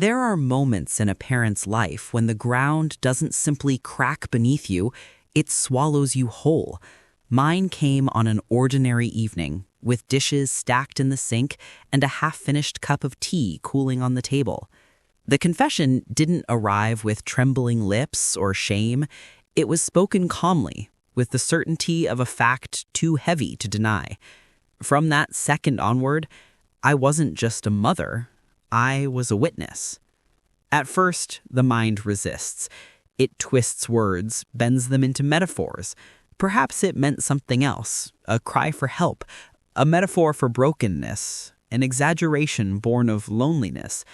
There are moments in a parent's life when the ground doesn't simply crack beneath you, it swallows you whole. Mine came on an ordinary evening, with dishes stacked in the sink and a half-finished cup of tea cooling on the table. The confession didn't arrive with trembling lips or shame. It was spoken calmly, with the certainty of a fact too heavy to deny. From that second onward, I wasn't just a mother, I was a witness. At first, the mind resists. It twists words, bends them into metaphors. Perhaps it meant something else, a cry for help, a metaphor for brokenness, an exaggeration born of loneliness.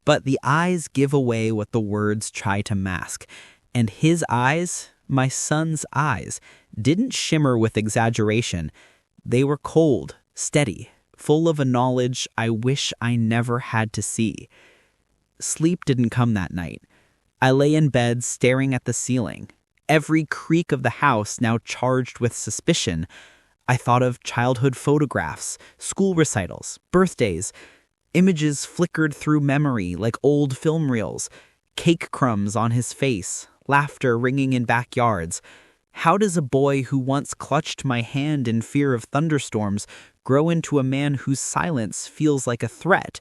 But the eyes give away what the words try to mask. And his eyes, my son's eyes, didn't shimmer with exaggeration. They were cold, steady, full of a knowledge I wish I never had to see. Sleep didn't come that night. I lay in bed staring at the ceiling, every creak of the house now charged with suspicion. I thought of childhood photographs, school recitals, birthdays. Images flickered through memory like old film reels, cake crumbs on his face, laughter ringing in backyards. How does a boy who once clutched my hand in fear of thunderstorms grow into a man whose silence feels like a threat?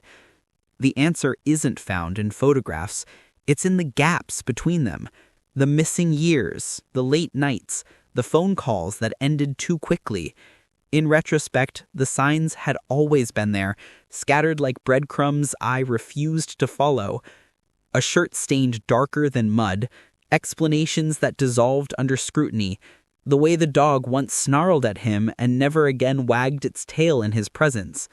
The answer isn't found in photographs. It's in the gaps between them. The missing years, the late nights, the phone calls that ended too quickly. In retrospect, the signs had always been there, scattered like breadcrumbs I refused to follow. A shirt stained darker than mud, explanations that dissolved under scrutiny, the way the dog once snarled at him and never again wagged its tail in his presence.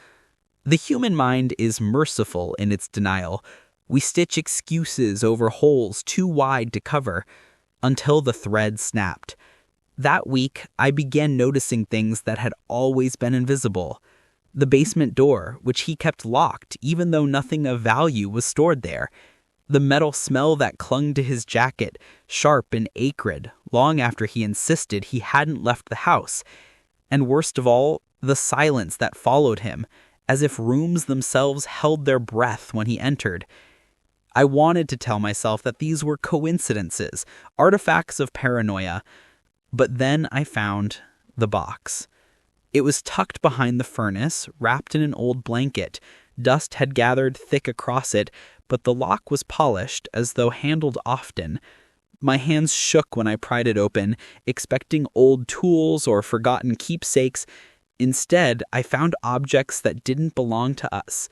The human mind is merciful in its denial. We stitch excuses over holes too wide to cover, until the thread snapped. That week, I began noticing things that had always been invisible. The basement door, which he kept locked even though nothing of value was stored there. The metal smell that clung to his jacket, sharp and acrid, long after he insisted he hadn't left the house. And worst of all, the silence that followed him, as if rooms themselves held their breath when he entered. I wanted to tell myself that these were coincidences, artifacts of paranoia. But then I found the box. It was tucked behind the furnace, wrapped in an old blanket. Dust had gathered thick across it, but the lock was polished as though handled often. My hands shook when I pried it open, expecting old tools or forgotten keepsakes. Instead, I found objects that didn't belong to us.